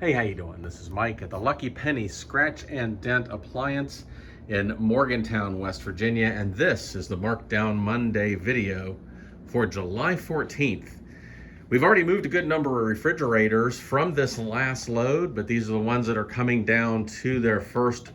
Hey, how you doing? This is Mike at the Lucky Penny Scratch and Dent Appliance in Morgantown, West Virginia, and this is the Markdown Monday video for July 14th. We've already moved a good number of refrigerators from this last load, but these are the ones that are coming down to their first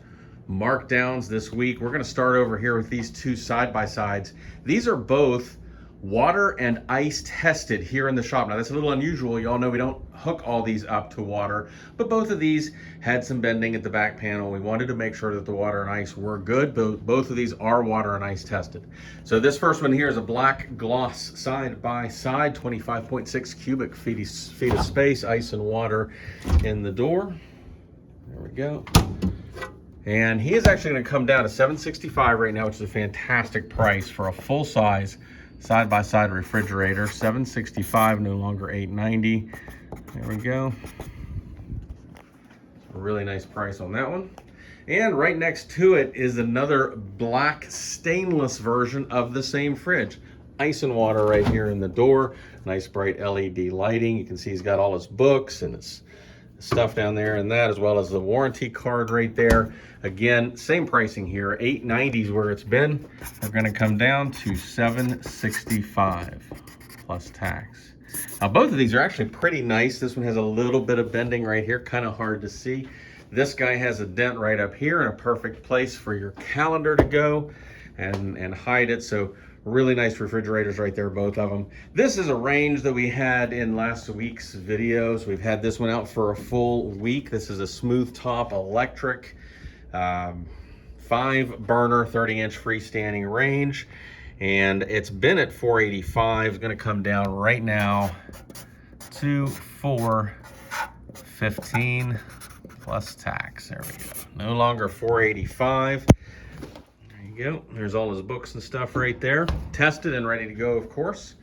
markdowns this week. We're going to start over here with these two side-by-sides. These are both water and ice tested here in the shop. Now that's a little unusual. You all know we don't hook all these up to water, but both of these had some bending at the back panel. We wanted to make sure that the water and ice were good. Both of these are water and ice tested. So this first one here is a black gloss side by side, 25.6 cubic feet of space, ice and water in the door. There we go. And he is actually going to come down to $765 right now, which is a fantastic price for a full size side-by-side refrigerator. $765, no longer $890. There we go. A really nice price on that one. And right next to it is another black stainless version of the same fridge. Ice and water right here in the door. Nice bright LED lighting. You can see he's got all his books and his stuff down there and that, as well as the warranty card right there. Again, same pricing here. $890 is where it's been. They're going to come down to $765 plus tax. Now both of these are actually pretty nice. This one has a little bit of bending right here, kind of hard to see. This guy has a dent right up here in a perfect place for your calendar to go and hide it. So really nice refrigerators right there, both of them. This is a range that we had in last week's videos. We've had this one out for a full week. This is a smooth top electric 5-burner 30-inch freestanding range, and it's been at $485. It's going to come down right now to $415 plus tax. There we go. No longer $485. Go. There's all his books and stuff right there. Tested and ready to go, of course.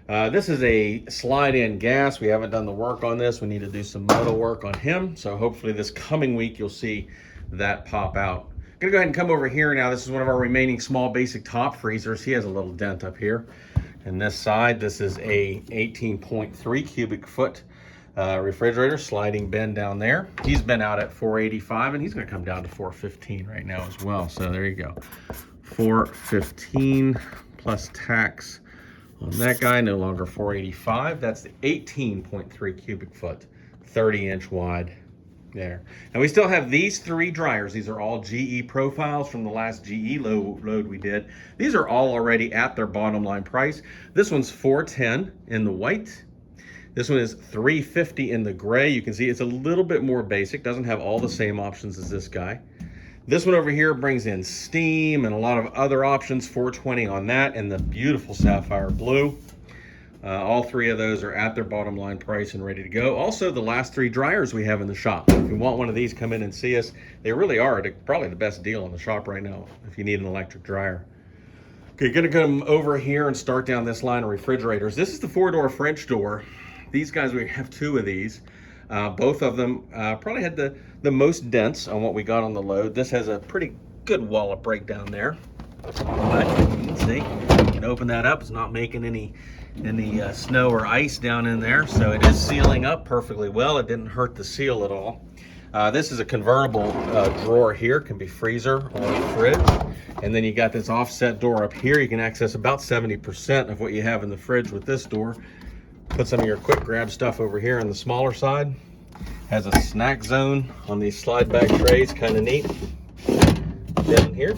This is a slide-in gas. We haven't done the work on this. We need to do some metal work on him. So hopefully this coming week you'll see that pop out. I'm going to go ahead and come over here now. This is one of our remaining small basic top freezers. He has a little dent up here. And this side, this is a 18.3 cubic foot refrigerator, sliding bend down there. He's been out at $485, and he's going to come down to $415 right now as well. So there you go, $415 plus tax on that guy. No longer $485. That's the 18.3 cubic foot, 30-inch wide there. Now we still have these three dryers. These are all GE profiles from the last GE load we did. These are all already at their bottom line price. This one's $410 in the white. This one is $350 in the gray. You can see it's a little bit more basic, doesn't have all the same options as this guy. This one over here brings in steam and a lot of other options, $420 on that, and the beautiful sapphire blue. All three of those are at their bottom line price and ready to go. Also, the last three dryers we have in the shop. If you want one of these, come in and see us. They really are probably the best deal in the shop right now if you need an electric dryer. Okay, gonna come over here and start down this line of refrigerators. This is the 4-door French door. These guys, we have two of these. Both of them probably had the most dents on what we got on the load. This has a pretty good wallop breakdown there. But you can see, you can open that up. It's not making any snow or ice down in there. So it is sealing up perfectly well. It didn't hurt the seal at all. This is a convertible drawer here. Can be freezer or fridge. And then you got this offset door up here. You can access about 70% of what you have in the fridge with this door. Put some of your quick grab stuff over here on the smaller side. Has a snack zone on these slide back trays, kind of neat. Down here.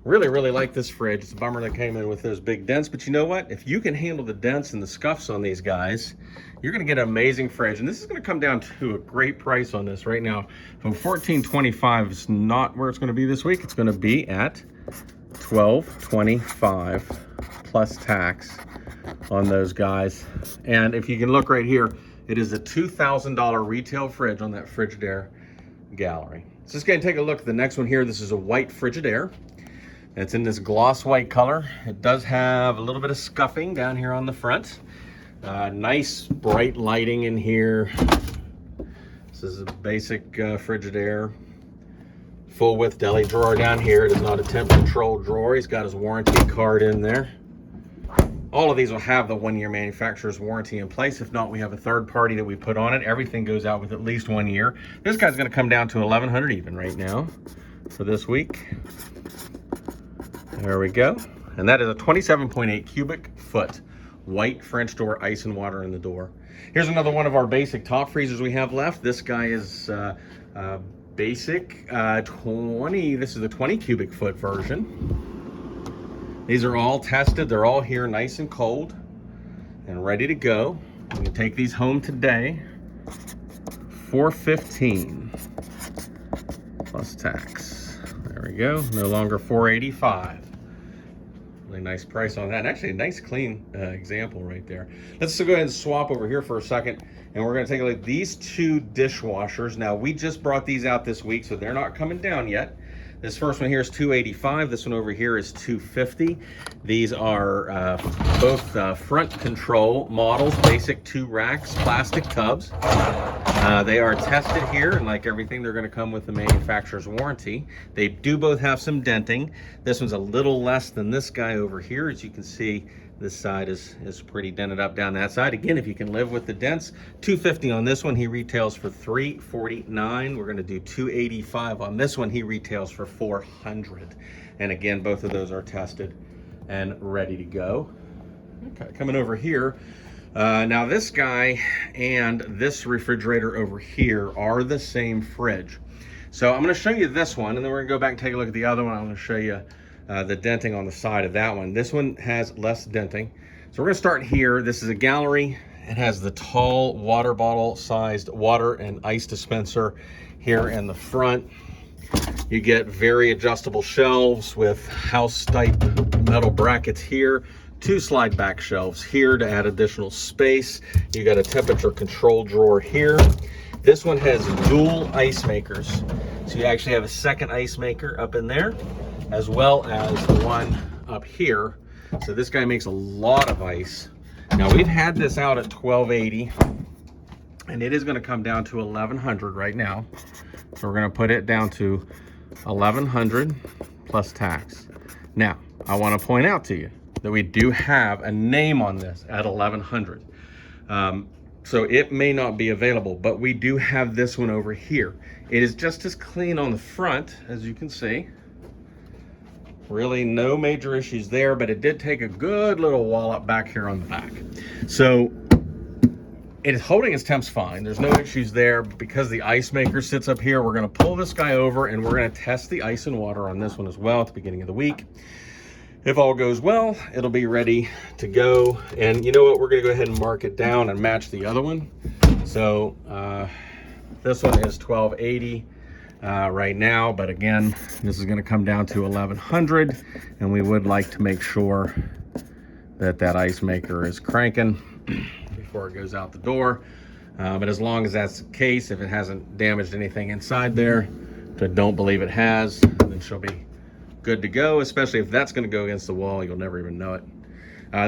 Really like this fridge. It's a bummer that came in with those big dents, but you know what? If you can handle the dents and the scuffs on these guys, you're gonna get an amazing fridge. And this is gonna come down to a great price on this right now. From $14.25, it's not where it's gonna be this week. It's gonna be at $12.25 plus tax on those guys. And if you can look right here, it is a $2,000 retail fridge on that Frigidaire gallery. So let's go ahead and take a look at the next one here. This is a white Frigidaire. It's in this gloss white color. It does have a little bit of scuffing down here on the front. Nice bright lighting in here. This is a basic Frigidaire. Full width deli drawer down here. It is not a temp control drawer. He's got his warranty card in there. All of these will have the 1-year manufacturer's warranty in place. If not, we have a third party that we put on it. Everything goes out with at least 1 year. This guy's gonna come down to $1,100 even right now for this week. There we go. And that is a 27.8 cubic foot white French door, ice and water in the door. Here's another one of our basic top freezers we have left. This guy is basic 20. This is the 20 cubic foot version. These are all tested. They're all here nice and cold and ready to go. We can take these home today. $415 plus tax. There we go. No longer $485. Really nice price on that. And actually a nice clean example right there. Let's go ahead and swap over here for a second, and we're going to take a look at these two dishwashers. Now we just brought these out this week, so they're not coming down yet. This first one here is $285. This one over here is $250. These are both front control models, basic 2 racks, plastic tubs. They are tested here, and like everything, they're going to come with the manufacturer's warranty. They do both have some denting. This one's a little less than this guy over here. As you can see, this side is pretty dented up down that side. Again, if you can live with the dents, $250 on this one. He retails for $349. We're going to do $285 on this one. He retails for $400. And again, both of those are tested and ready to go. Okay, coming over here. Now this guy and this refrigerator over here are the same fridge. So I'm going to show you this one, and then we're going to go back and take a look at the other one. I'm going to show you the denting on the side of that one. This one has less denting. So we're going to start here. This is a gallery. It has the tall water bottle sized water and ice dispenser here in the front. You get very adjustable shelves with house type metal brackets here. 2 slide back shelves here to add additional space. You got a temperature control drawer here. This one has dual ice makers. So you actually have a second ice maker up in there, as well as the one up here. So this guy makes a lot of ice. Now we've had this out at $1,280, and it is going to come down to $1,100 right now. So we're going to put it down to $1,100 plus tax. Now I want to point out to you that we do have a name on this at $1,100. So it may not be available, but we do have this one over here. It is just as clean on the front, as you can see. Really no major issues there, but it did take a good little wallop back here on the back. So it is holding its temps fine. There's no issues there. But because the ice maker sits up here, we're going to pull this guy over and we're going to test the ice and water on this one as well at the beginning of the week. If all goes well, it'll be ready to go. And you know what? We're going to go ahead and mark it down and match the other one. So this one is $1,280 right now, but again, this is going to come down to $1,100, and we would like to make sure that that ice maker is cranking before it goes out the door. But as long as that's the case, if it hasn't damaged anything inside there, which I don't believe it has, then she'll be good to go, especially if that's going to go against the wall. You'll never even know it.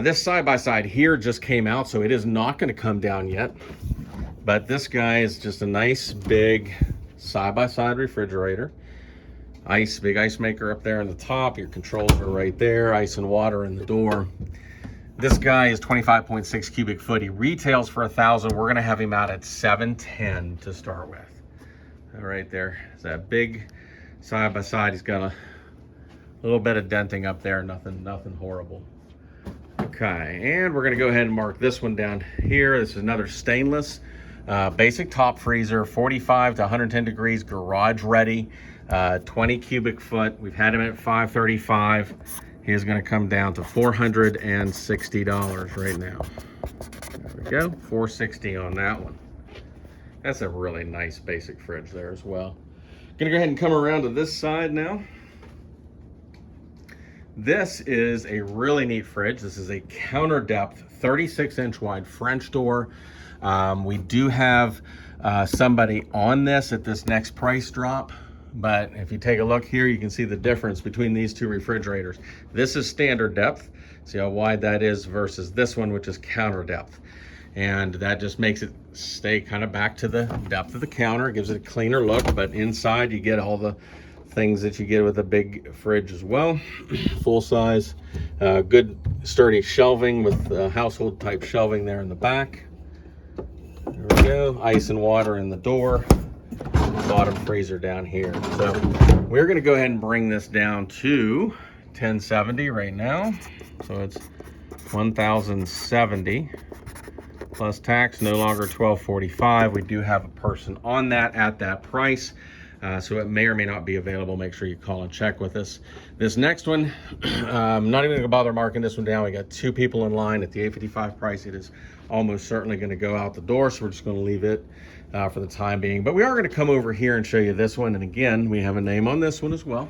This side-by-side here just came out, so it is not going to come down yet. But this guy is just a nice big side-by-side refrigerator. Big ice maker up there on the top. Your controls are right there. Ice and water in the door. This guy is 25.6 cubic foot. He retails for $1,000. We're going to have him out at $710 to start with. All right, there is that big side-by-side. He's got a little bit of denting up there. Nothing horrible. Okay, and we're going to go ahead and mark this one down here. This is another stainless basic top freezer, 45 to 110 degrees, garage ready, 20 cubic foot. We've had him at $535. He is going to come down to $460 right now. There we go, $460 on that one. That's a really nice basic fridge there as well. Going to go ahead and come around to this side now. This is a really neat fridge. This is a counter depth, 36-inch wide French door. We do have somebody on this at this next price drop, but if you take a look here, you can see the difference between these two refrigerators. This is standard depth. See how wide that is versus this one, which is counter depth. And that just makes it stay kind of back to the depth of the counter. It gives it a cleaner look, but inside you get all the things that you get with a big fridge as well. Full size, good sturdy shelving with household type shelving there in the back. There we go. Ice and water in the door. Bottom freezer down here. So we're going to go ahead and bring this down to 1070 right now. So it's 1070 plus tax, no longer 1245. We do have a person on that at that price. So it may or may not be available. Make sure you call and check with us. This next one, I'm not even gonna bother marking this one down. We got 2 people in line at the $855 price. It is almost certainly gonna go out the door, so we're just gonna leave it for the time being. But we are gonna come over here and show you this one. And again, we have a name on this one as well.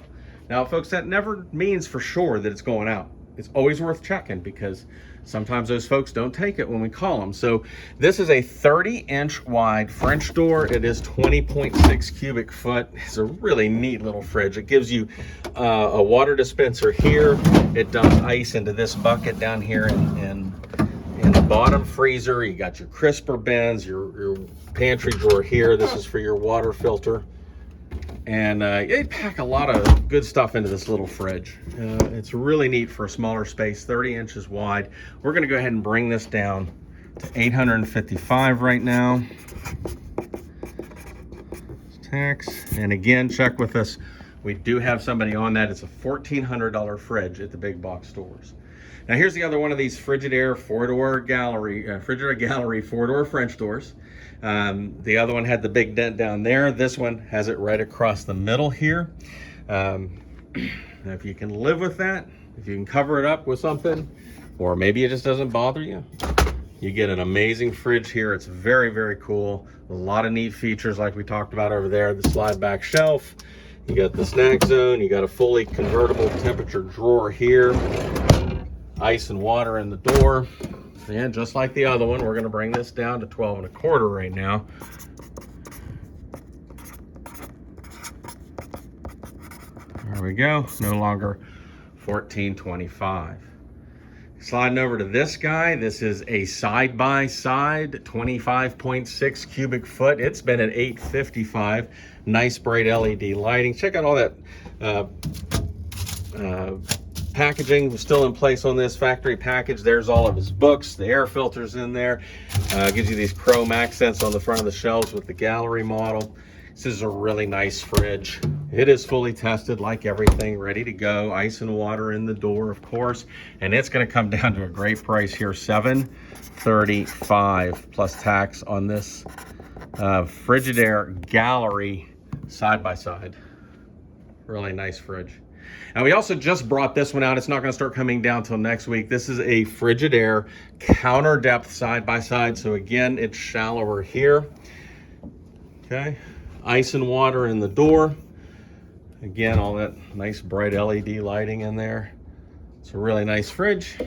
Now, folks, that never means for sure that it's going out. It's always worth checking because sometimes those folks don't take it when we call them. So this is a 30-inch wide French door. It is 20.6 cubic foot. It's a really neat little fridge. It gives you a water dispenser here. It dumps ice into this bucket down here in the bottom freezer. You got your crisper bins, your pantry drawer here. This is for your water filter. And they pack a lot of good stuff into this little fridge. It's really neat for a smaller space, 30 inches wide. We're gonna go ahead and bring this down to $855 right now. Tax, and again, check with us. We do have somebody on that. It's a $1,400 fridge at the big box stores. Now here's the other one of these Frigidaire Frigidaire Gallery 4-door French doors. The other one had the big dent down there. This one has it right across the middle here. If you can live with that, if you can cover it up with something, or maybe it just doesn't bother you, you get an amazing fridge here. It's very, very cool. A lot of neat features like we talked about over there. The slide back shelf. You got the snack zone. You got a fully convertible temperature drawer here. Ice and water in the door. And just like the other one, we're going to bring this down to 12.25 right now. There we go. No longer $14.25. Sliding over to this guy. This is a side-by-side 25.6 cubic foot. It's been at $855. Nice bright LED lighting. Check out all that packaging was still in place on this factory package. There's all of his books, the air filters in there. Gives you these chrome accents on the front of the shelves with the gallery model. This is a really nice fridge. It is fully tested like everything, ready to go. Ice and water in the door, of course. And it's gonna come down to a great price here, $735 plus tax on this Frigidaire Gallery side-by-side. Really nice fridge. And we also just brought this one out. It's not going to start coming down till next week. This is a Frigidaire counter depth side-by-side. So again, it's shallower here. Okay. Ice and water in the door. Again, all that nice bright LED lighting in there. It's a really nice fridge.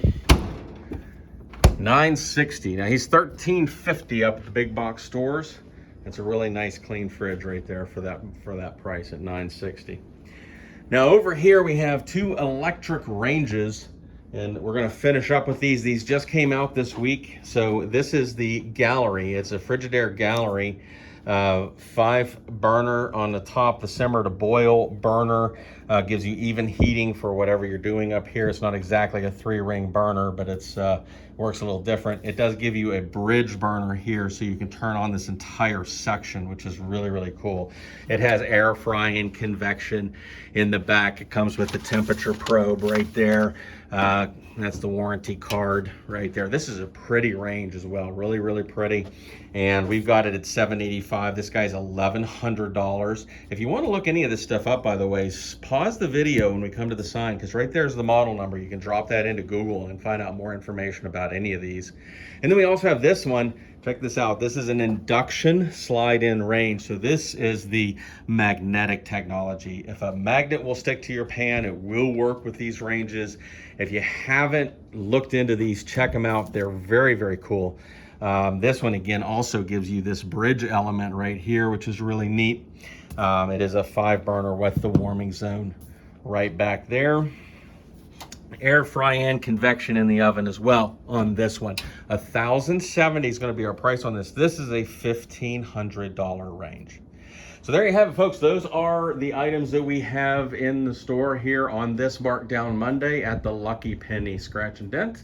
$960. Now he's $1350 up at the big box stores. It's a really nice clean fridge right there for that price at $960. Now over here we have 2 electric ranges, and we're going to finish up with these. These just came out this week. So this is the Gallery. It's a Frigidaire Gallery, 5 burner on the top. The simmer to boil burner gives you even heating for whatever you're doing up here. It's not exactly a 3-ring burner, but it's works a little different. It does give you a bridge burner here, so you can turn on this entire section, which is really, really cool. It has air frying, convection in the back. It comes with the temperature probe right there. That's the warranty card right there. This is a pretty range as well, really, really pretty. And we've got it at $785. This guy's $1,100. If you want to look any of this stuff up, by the way, pause the video when we come to the sign, because right there's the model number. You can drop that into Google and find out more information about any of these. And then we also have this one. Check this out. This is an induction slide-in range. So this is the magnetic technology. If a magnet will stick to your pan, it will work with these ranges. If you haven't looked into these, check them out. They're very, very cool. This one, again, also gives you this bridge element right here, which is really neat. It is a 5 burner with the warming zone right back there. Air fry and convection in the oven as well on this one. $1,070 is going to be our price on this. This is a $1,500 range. So there you have it, folks. Those are the items that we have in the store here on this Markdown Monday at the Lucky Penny Scratch and Dent.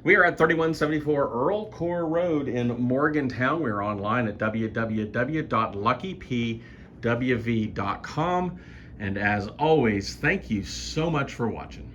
We are at 3174 Earl Core Road in Morgantown. We're online at www.LuckyPennyWV.com. And as always, thank you so much for watching.